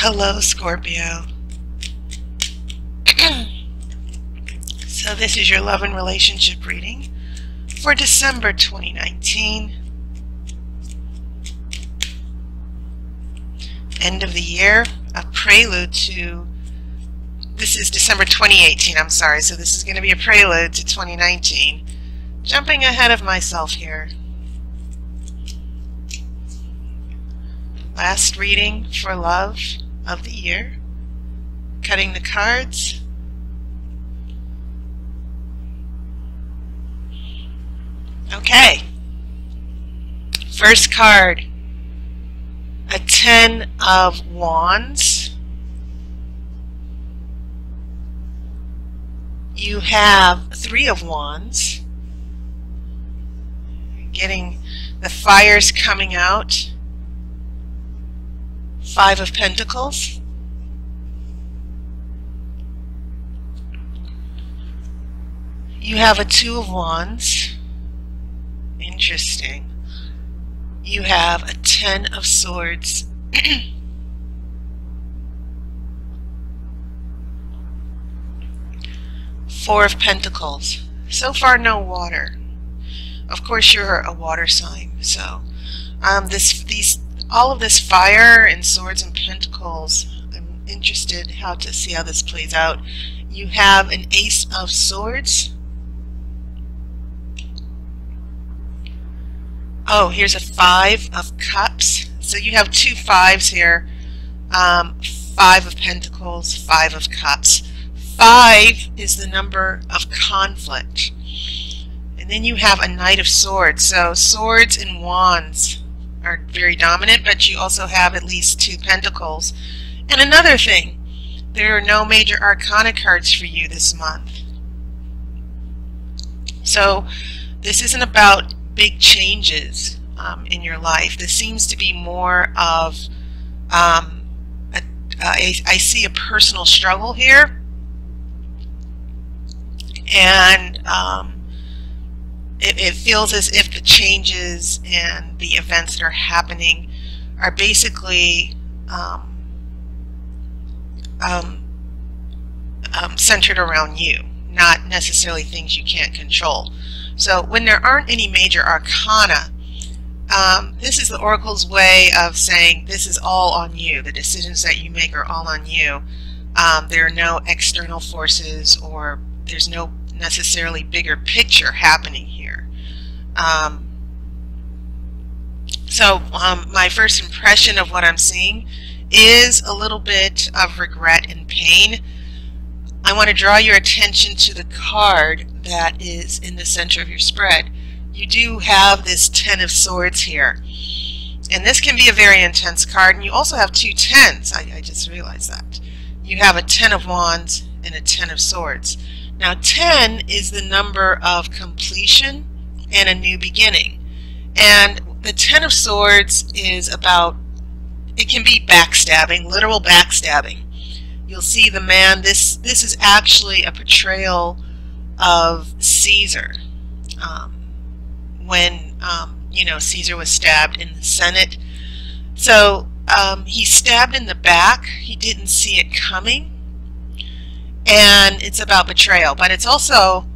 Hello, Scorpio. So this is your love and relationship reading for December 2019. End of the year, a prelude to, this is December 2018, I'm sorry, so this is going to be a prelude to 2019. Jumping ahead of myself here. Last reading for love of the year. Cutting the cards. Okay. First card. A 10 of Wands. You have 3 of Wands. Getting the fires coming out. 5 of Pentacles. You have a 2 of Wands. Interesting. You have a 10 of Swords. 4 of Pentacles. So far, no water. Of course, you're a water sign, so all of this fire and swords and pentacles, I'm interested to see how this plays out. You have an Ace of Swords. Oh, here's a 5 of Cups. So you have 2 5s here. 5 of Pentacles, 5 of Cups. 5 is the number of conflict. And then you have a Knight of Swords. So swords and wands are very dominant, but you also have at least 2 pentacles. And another thing, there are no major arcana cards for you this month. So this isn't about big changes in your life. This seems to be more of, I see a personal struggle here. And it feels as if the changes and the events that are happening are basically centered around you, not necessarily things you can't control. So when there aren't any major arcana, this is the Oracle's way of saying this is all on you. The decisions that you make are all on you. There are no external forces, or there's no necessarily bigger picture happening here. My first impression of what I'm seeing is a little bit of regret and pain. I want to draw your attention to the card that is in the center of your spread. You do have this 10 of Swords here. And this can be a very intense card. And you also have 2 10s. I just realized that. You have a 10 of Wands and a 10 of Swords. Now 10 is the number of completion and a new beginning. And the 10 of Swords is about, it can be backstabbing, literal backstabbing. You'll see the man, this is actually a portrayal of Caesar. When Caesar was stabbed in the Senate. So he's stabbed in the back. He didn't see it coming. And it's about betrayal. But it's also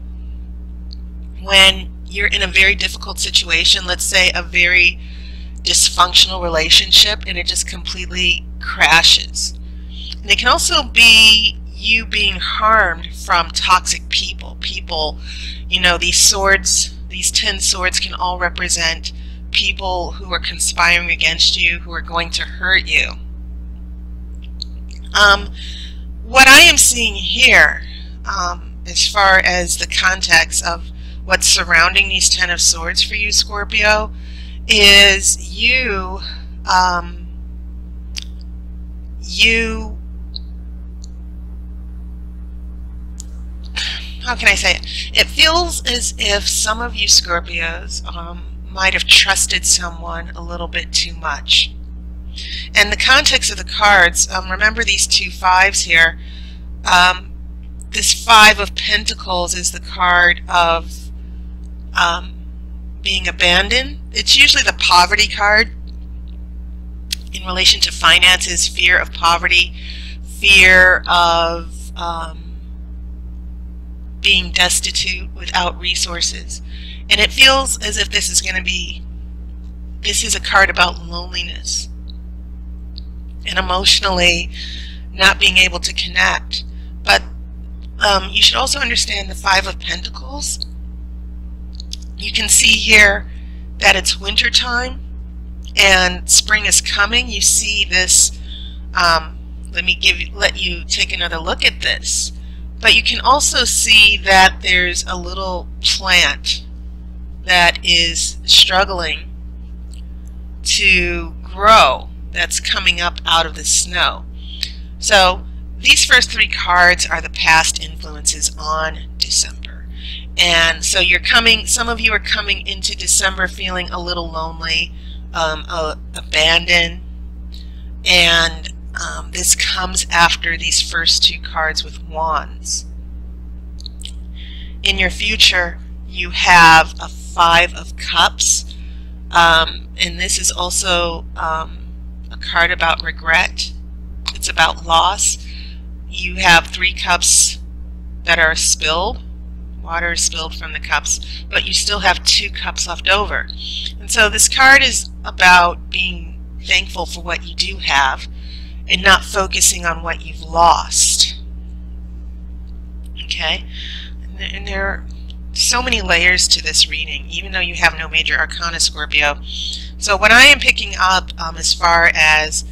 when you're in a very difficult situation, let's say a very dysfunctional relationship, and it just completely crashes. And it can also be you being harmed from toxic people. People, these swords, these 10 swords can all represent people who are conspiring against you, who are going to hurt you. What I am seeing here, as far as the context of what's surrounding these 10 of Swords for you, Scorpio, is you how can I say it? It feels as if some of you Scorpios might have trusted someone a little bit too much. And the context of the cards, remember these 2 5s here. This 5 of Pentacles is the card of being abandoned. It's usually the poverty card. in relation to finances, fear of poverty, fear of being destitute without resources. And it feels as if this is a card about loneliness and emotionally not being able to connect. But you should also understand the Five of Pentacles. You can see here that it's winter time and spring is coming. You see this, let you take another look at this. But you can also see that there's a little plant that is struggling to grow, that's coming up out of the snow. So these first three cards are the past influences on December. And so some of you are coming into December feeling a little lonely, abandoned, and this comes after these first two cards with wands. In your future, you have a Five of Cups, and this is also a card about regret. It's about loss. You have three cups that are spilled. Water is spilled from the cups, but you still have two cups left over. And so this card is about being thankful for what you do have and not focusing on what you've lost. Okay? And there are so many layers to this reading, even though you have no major arcana, Scorpio. So what I am picking up as far as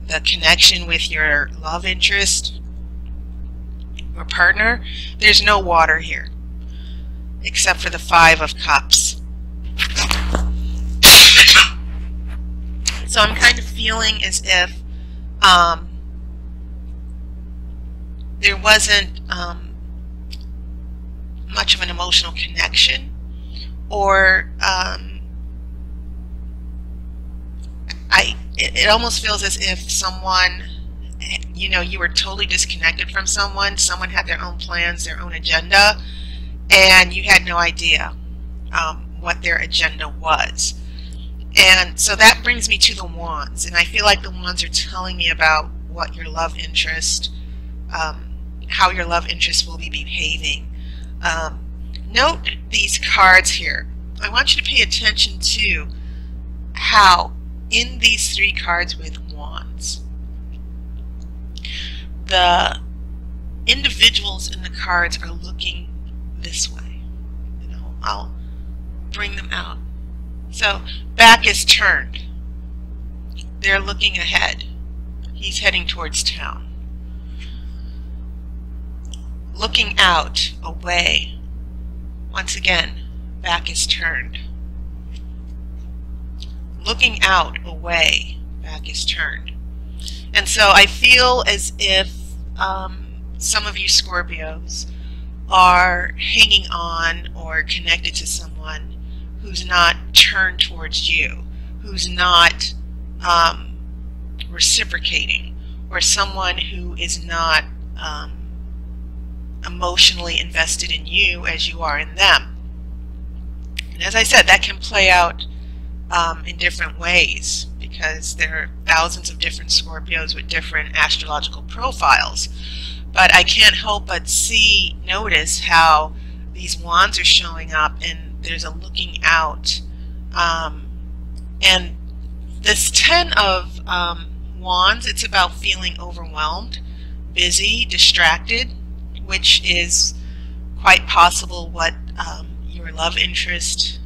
the connection with your love interest or partner, there's no water here, except for the Five of Cups. So I'm kind of feeling as if there wasn't much of an emotional connection, or it almost feels as if someone, you were totally disconnected from someone. Someone had their own plans, their own agenda, and you had no idea what their agenda was. And so that brings me to the wands, and I feel like the wands are telling me about what your love interest, how your love interest will be behaving. Note these cards here. I want you to pay attention to how in these three cards with wands, the individuals in the cards are looking this way. I'll bring them out. So back is turned. They're looking ahead. He's heading towards town. Looking out, away. Once again, back is turned. Looking out, away, back is turned. And so I feel as if some of you Scorpios are hanging on or connected to someone who's not turned towards you, who's not reciprocating, or someone who is not emotionally invested in you as you are in them. And as I said, that can play out in different ways, because there are thousands of different Scorpios with different astrological profiles. But I can't help but notice how these wands are showing up, and there's a looking out. And this Ten of Wands, it's about feeling overwhelmed, busy, distracted, which is quite possible what your love interest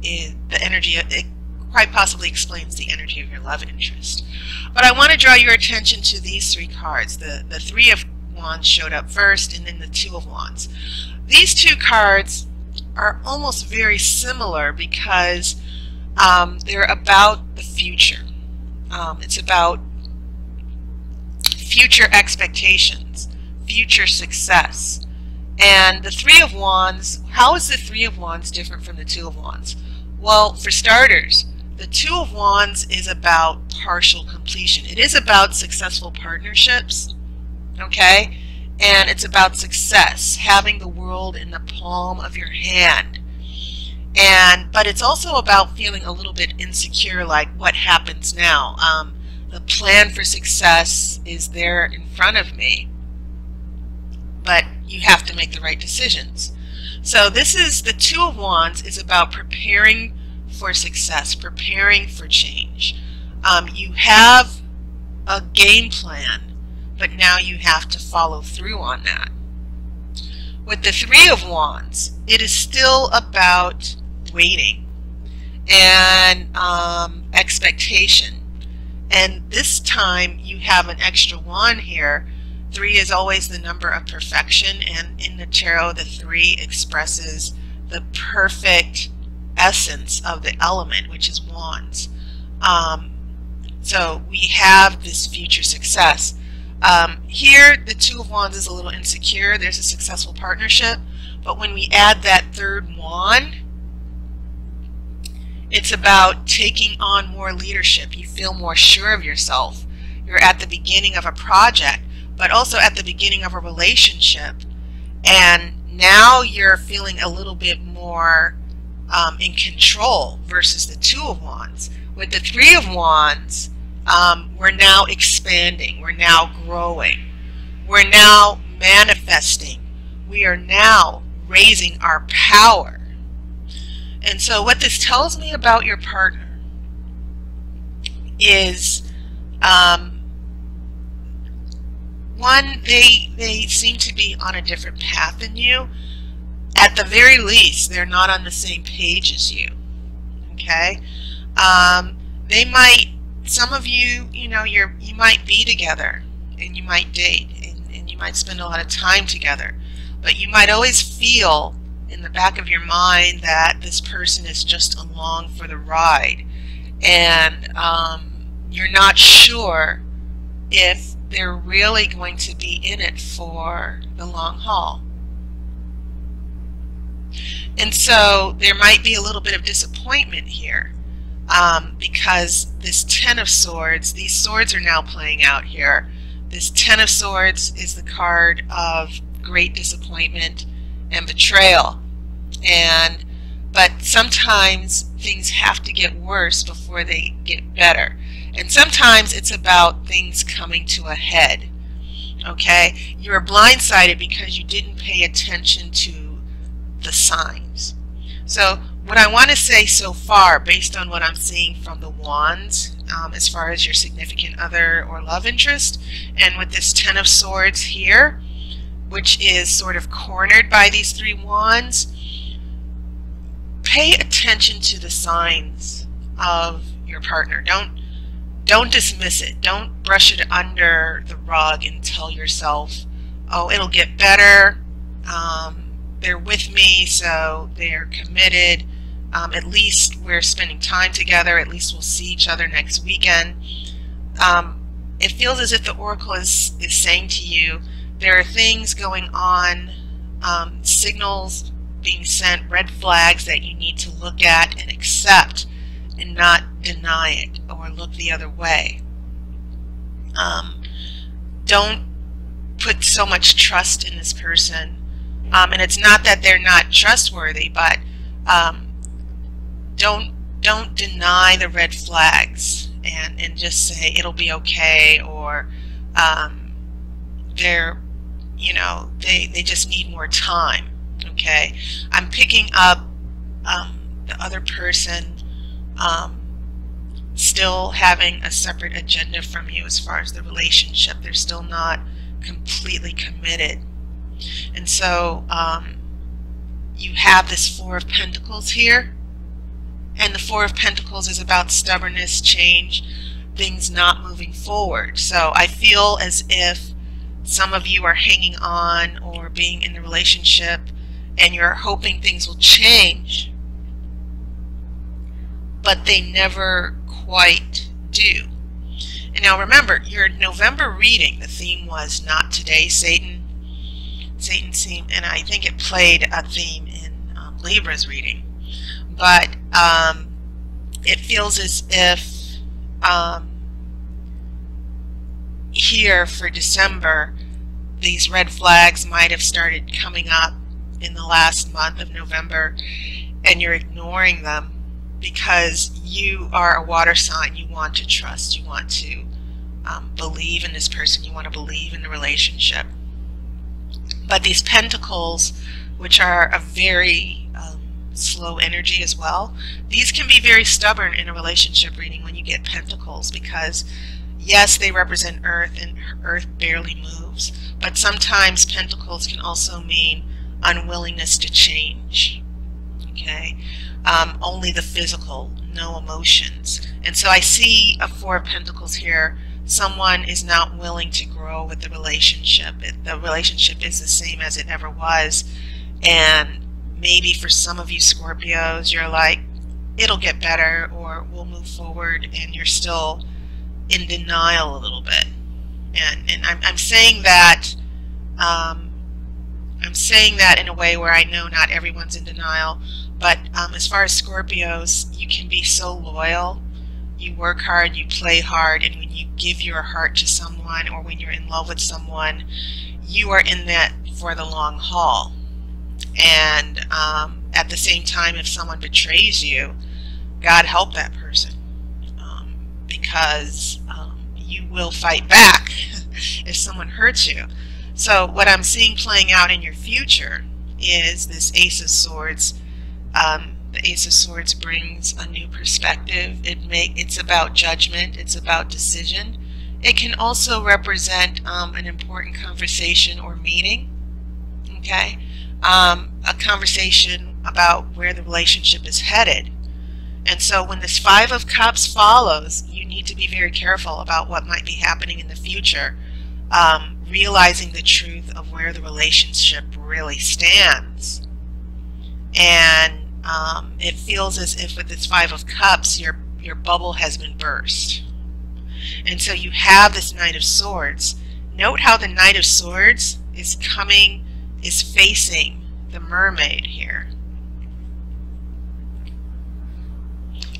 is. The energy, it quite possibly explains the energy of your love interest. But I want to draw your attention to these three cards. The Three of Wands showed up first, and then the Two of Wands. These two cards are almost very similar because they're about the future. It's about future expectations, future success. And the Three of Wands, how is the Three of Wands different from the Two of Wands? Well, for starters, the Two of Wands is about partial completion. It is about successful partnerships, okay? And it's about success, having the world in the palm of your hand. But it's also about feeling a little bit insecure, like what happens now? The plan for success is there in front of me, but you have to make the right decisions. So this is the Two of Wands is about preparing for success, preparing for change. You have a game plan, but now you have to follow through on that. With the Three of Wands, it is still about waiting and expectation. And this time you have an extra wand here. 3 is always the number of perfection, and in the tarot the 3 expresses the perfect essence of the element, which is wands. So we have this future success. Here the Two of Wands is a little insecure. There's a successful partnership, but when we add that third wand, it's about taking on more leadership. You feel more sure of yourself. You're at the beginning of a project, but also at the beginning of a relationship, and now you're feeling a little bit more in control versus the Two of Wands. With the Three of Wands, we're now expanding, we're now growing, we're now manifesting, we are now raising our power. And so what this tells me about your partner is, one, they seem to be on a different path than you. At the very least, they're not on the same page as you. Okay? They might, some of you, you know, you might be together and you might date and you might spend a lot of time together, but you might always feel in the back of your mind that this person is just along for the ride, and you're not sure if they're really going to be in it for the long haul. And so there might be a little bit of disappointment here, because this Ten of Swords, these swords are now playing out here. This Ten of Swords is the card of great disappointment and betrayal. But sometimes things have to get worse before they get better. And sometimes it's about things coming to a head. Okay? You're blindsided because you didn't pay attention to the signs. So what I want to say so far, based on what I'm seeing from the wands, as far as your significant other or love interest, and with this Ten of Swords here, which is sort of cornered by these 3 wands, pay attention to the signs of your partner. Don't dismiss it. Don't brush it under the rug and tell yourself, oh, it'll get better. They're with me, so they're committed. At least we're spending time together. At least we'll see each other next weekend. It feels as if the Oracle is saying to you, there are things going on, signals being sent, red flags that you need to look at and accept and not deny it or look the other way. Don't put so much trust in this person. And it's not that they're not trustworthy, but don't deny the red flags and just say it'll be okay, or they're, you know, they just need more time. Okay, I'm picking up the other person still having a separate agenda from you as far as the relationship. They're still not completely committed. And so you have this Four of Pentacles here, and the Four of Pentacles is about stubbornness, change, things not moving forward. So I feel as if some of you are hanging on or being in a relationship and you're hoping things will change, but they never quite do. And now remember, your November reading, the theme was Not Today, Satan. Satan seemed, and I think it played a theme in Libra's reading. But it feels as if here for December, these red flags might have started coming up in the last month of November, and you're ignoring them because you are a water sign. You want to trust, you want to believe in this person. You want to believe in the relationship. But these pentacles, which are a very slow energy as well, these can be very stubborn in a relationship reading when you get pentacles, because yes, they represent earth, and earth barely moves, but sometimes pentacles can also mean unwillingness to change. Okay, only the physical, no emotions. And so I see a Four of Pentacles here. Someone is not willing to grow with the relationship. The relationship is the same as it ever was. And maybe for some of you Scorpios, you're like, it'll get better, or we'll move forward, and you're still in denial a little bit. And I'm saying that in a way where I know not everyone's in denial, but as far as Scorpios, you can be so loyal. You work hard, you play hard, and when you give your heart to someone, or when you're in love with someone, you are in that for the long haul. And at the same time, if someone betrays you, God help that person, because you will fight back if someone hurts you. So what I'm seeing playing out in your future is this Ace of Swords. The Ace of Swords brings a new perspective. It's about judgment. It's about decision. It can also represent an important conversation or meeting. Okay, a conversation about where the relationship is headed. And so when this Five of Cups follows, you need to be very careful about what might be happening in the future, realizing the truth of where the relationship really stands. And it feels as if with this Five of Cups, your bubble has been burst. And so you have this Knight of Swords. Note how the Knight of Swords is facing the mermaid here.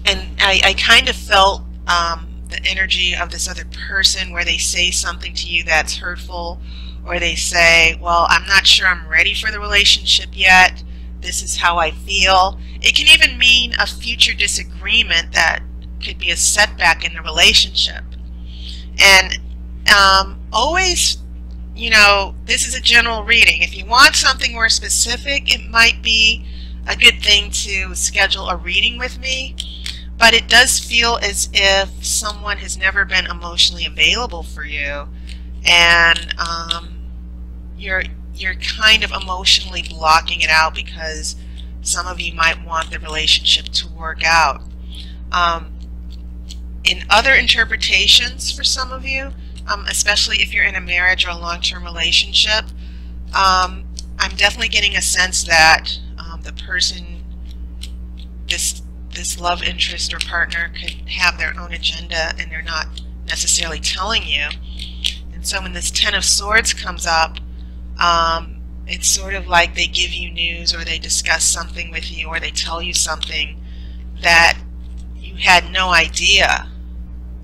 And I kind of felt the energy of this other person, where they say something to you that's hurtful, or they say, well, I'm not sure I'm ready for the relationship yet. This is how I feel. It can even mean a future disagreement that could be a setback in the relationship. And always, you know, this is a general reading. If you want something more specific, it might be a good thing to schedule a reading with me. But it does feel as if someone has never been emotionally available for you, and you're kind of emotionally blocking it out, because some of you might want the relationship to work out. In other interpretations for some of you, especially if you're in a marriage or a long-term relationship, I'm definitely getting a sense that the person, this love interest or partner, could have their own agenda, and they're not necessarily telling you. And so when this Ten of Swords comes up, it's sort of like they give you news, or they discuss something with you, or they tell you something that you had no idea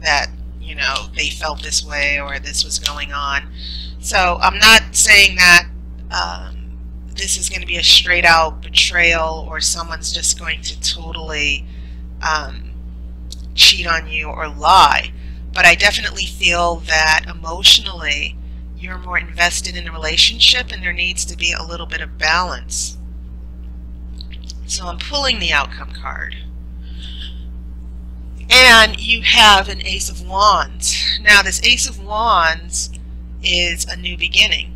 that, you know, they felt this way or this was going on. So I'm not saying that this is going to be a straight out betrayal, or someone's just going to totally cheat on you or lie. But I definitely feel that emotionally you're more invested in a relationship, and there needs to be a little bit of balance. So I'm pulling the outcome card. And you have an Ace of Wands. Now this Ace of Wands is a new beginning.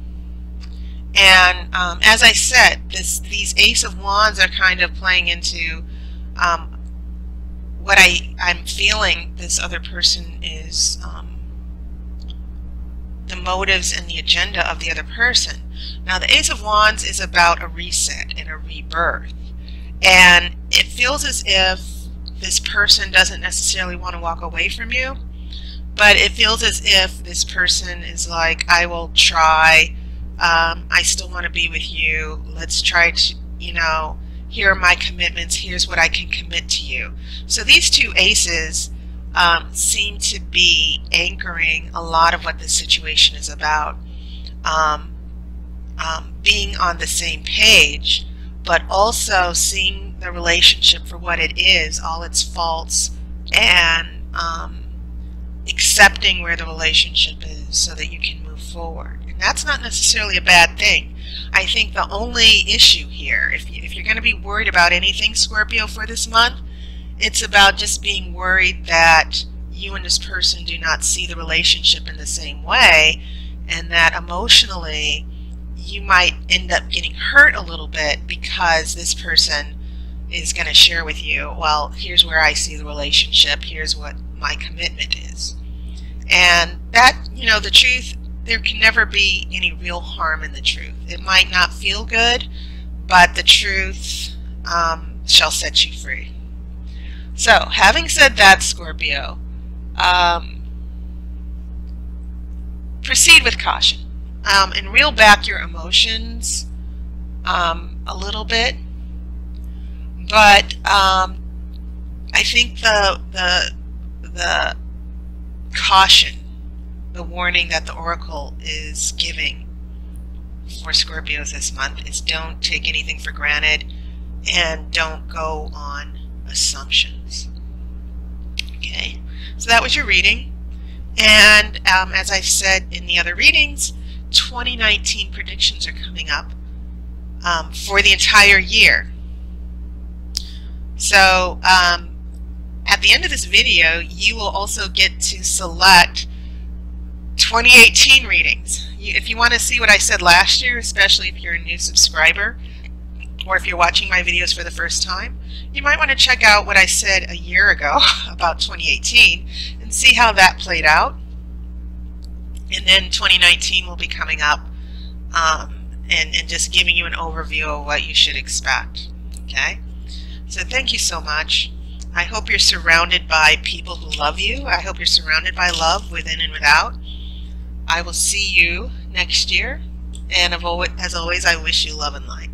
And as I said, these Ace of Wands are kind of playing into what I'm feeling this other person is, the motives and the agenda of the other person. Now the Ace of Wands is about a reset and a rebirth. And it feels as if this person doesn't necessarily want to walk away from you, but it feels as if this person is like, I will try, I still want to be with you, let's try to, you know, here are my commitments, here's what I can commit to you. So these two aces seem to be anchoring a lot of what this situation is about. Being on the same page, but also seeing the relationship for what it is, all its faults, and accepting where the relationship is so that you can move forward. And that's not necessarily a bad thing. I think the only issue here, if you're going to be worried about anything, Scorpio, for this month, it's about just being worried that you and this person do not see the relationship in the same way, and that emotionally you might end up getting hurt a little bit because this person is going to share with you, well, here's where I see the relationship, here's what my commitment is. And that, you know, the truth, there can never be any real harm in the truth. It might not feel good, but the truth shall set you free. So, having said that, Scorpio, proceed with caution and reel back your emotions a little bit. But I think the caution, the warning that the Oracle is giving for Scorpios this month is don't take anything for granted and don't go on assumptions. Okay, so that was your reading. And as I've said in the other readings, 2019 predictions are coming up for the entire year. So at the end of this video, you will also get to select 2018 readings. If you want to see what I said last year, especially if you're a new subscriber, or if you're watching my videos for the first time, you might want to check out what I said a year ago about 2018 and see how that played out. And then 2019 will be coming up and just giving you an overview of what you should expect. Okay? So thank you so much. I hope you're surrounded by people who love you. I hope you're surrounded by love within and without. I will see you next year. And as always, I wish you love and light.